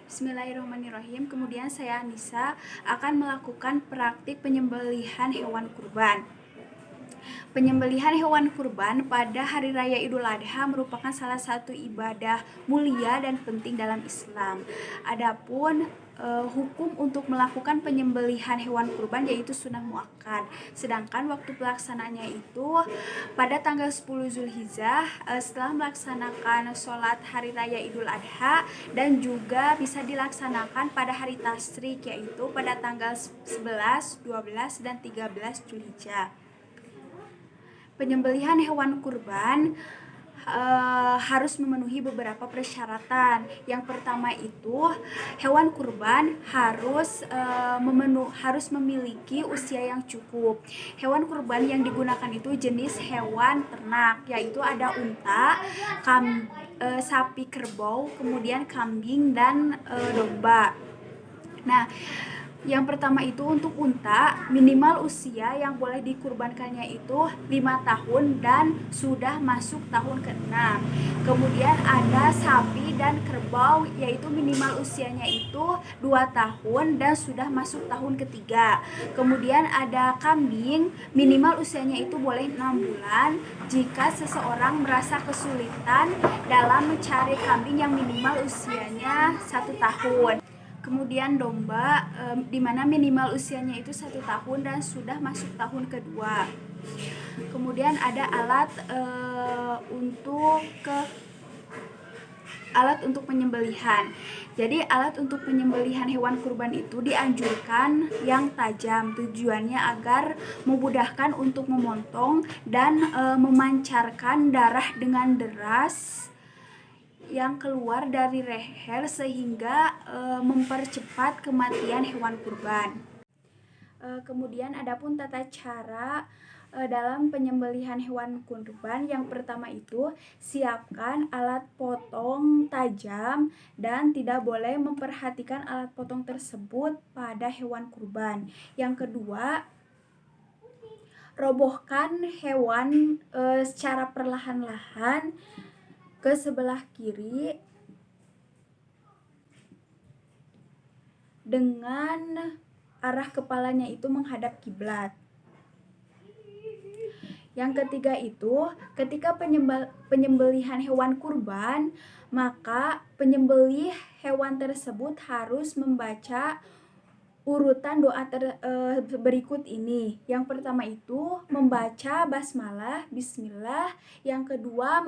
Bismillahirrahmanirrahim. Kemudian saya Anissa akan melakukan praktik penyembelihan hewan kurban. Penyembelihan hewan kurban pada Hari Raya Idul Adha merupakan salah satu ibadah mulia dan penting dalam Islam. Adapun hukum untuk melakukan penyembelihan hewan kurban yaitu sunnah muakkad. Sedangkan waktu pelaksanaannya itu pada tanggal 10 Zulhijjah setelah melaksanakan sholat Hari Raya Idul Adha, dan juga bisa dilaksanakan pada hari tasyrik yaitu pada tanggal 11, 12, dan 13 Zulhijjah. Penyembelihan hewan kurban harus memenuhi beberapa persyaratan. Yang pertama itu hewan kurban harus memiliki usia yang cukup. Hewan kurban yang digunakan itu jenis hewan ternak, yaitu ada unta, sapi kerbau, kemudian kambing dan domba. Nah, yang pertama itu untuk unta, minimal usia yang boleh dikurbankannya itu 5 tahun dan sudah masuk tahun ke-6. Kemudian ada sapi dan kerbau, yaitu minimal usianya itu 2 tahun dan sudah masuk tahun ke-3. Kemudian ada kambing, minimal usianya itu boleh 6 bulan jika seseorang merasa kesulitan dalam mencari kambing yang minimal usianya 1 tahun. Kemudian domba, di mana minimal usianya itu 1 tahun dan sudah masuk tahun kedua. Kemudian ada alat untuk penyembelihan. Jadi alat untuk penyembelihan hewan kurban itu dianjurkan yang tajam, tujuannya agar memudahkan untuk memotong dan memancarkan darah dengan deras yang keluar dari leher sehingga mempercepat kematian hewan kurban. Kemudian adapun tata cara dalam penyembelihan hewan kurban, yang pertama itu siapkan alat potong tajam dan tidak boleh memperhatikan alat potong tersebut pada hewan kurban. Yang kedua, robohkan hewan secara perlahan-lahan ke sebelah kiri dengan arah kepalanya itu menghadap kiblat. Yang ketiga itu, ketika penyembelihan hewan kurban, maka penyembelih hewan tersebut harus membaca urutan doa berikut ini. Yang pertama itu membaca basmalah, bismillah. Yang kedua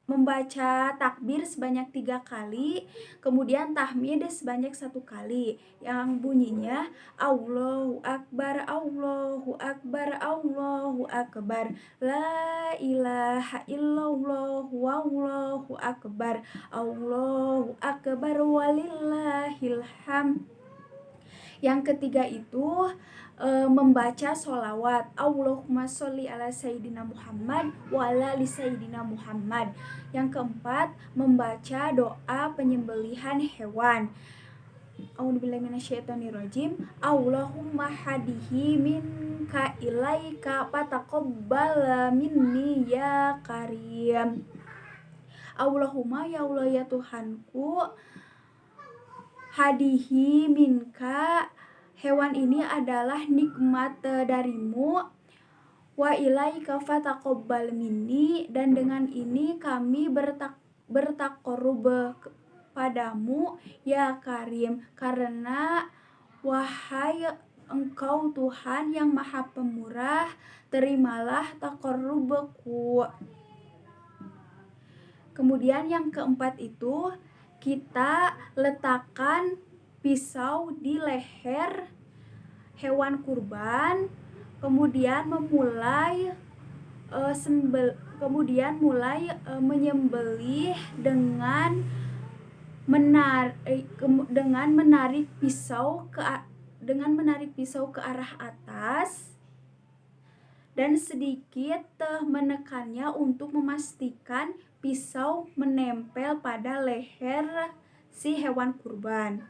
membaca takbir sebanyak 3 kali, kemudian tahmid sebanyak 1 kali, yang bunyinya Allahu Akbar, Allahu Akbar, Allahu Akbar, La ilaha illallah, Wallahu Akbar, Allahu Akbar, walillahil hamd. Yang ketiga itu membaca sholawat, Allahumma sholli ala Sayyidina Muhammad wa ala li Sayyidina Muhammad. Yang keempat, membaca doa penyembelihan hewan, A'udzubillahi minasyaitonirrajim, Allahumma hadihi minka ilaika fataqabbal minni ya karim. Allahumma, ya Allah ya Tuhanku, hadihi minka, hewan ini adalah nikmat darimu, wa ilaika fataqabbal minni, dan dengan ini kami bertakorup padamu ya karim, karena wahai Engkau Tuhan yang Maha Pemurah, terimalah takorubku. Kemudian yang keempat itu, kita letakkan pisau di leher hewan kurban, kemudian mulai menyembelih dengan menarik pisau ke arah atas dan sedikit menekannya untuk memastikan pisau menempel pada leher si hewan kurban.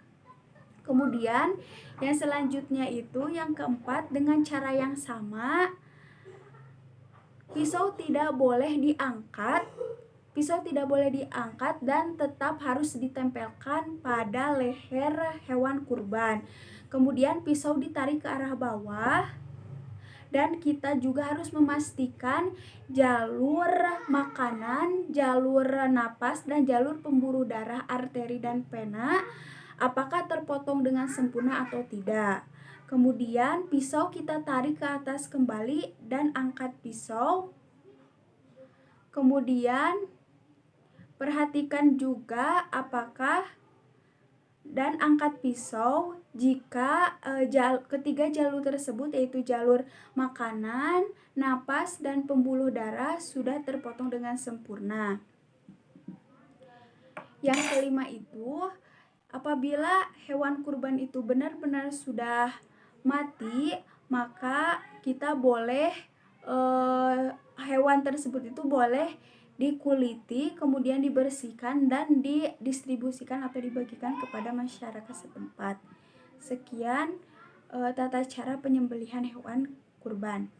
Kemudian yang selanjutnya itu, yang keempat, dengan cara yang sama, pisau tidak boleh diangkat Pisau tidak boleh diangkat dan tetap harus ditempelkan pada leher hewan kurban. Kemudian pisau ditarik ke arah bawah dan kita juga harus memastikan jalur makanan, jalur napas, dan jalur pembuluh darah, arteri, dan vena apakah terpotong dengan sempurna atau tidak. Kemudian pisau kita tarik ke atas kembali dan angkat pisau. Kemudian perhatikan juga apakah dan angkat pisau jika ketiga jalur tersebut yaitu jalur makanan, napas, dan pembuluh darah sudah terpotong dengan sempurna. Yang kelima itu, apabila hewan kurban itu benar-benar sudah mati, maka kita boleh hewan tersebut itu boleh dikuliti, kemudian dibersihkan dan didistribusikan atau dibagikan kepada masyarakat setempat. Sekian tata cara penyembelihan hewan kurban.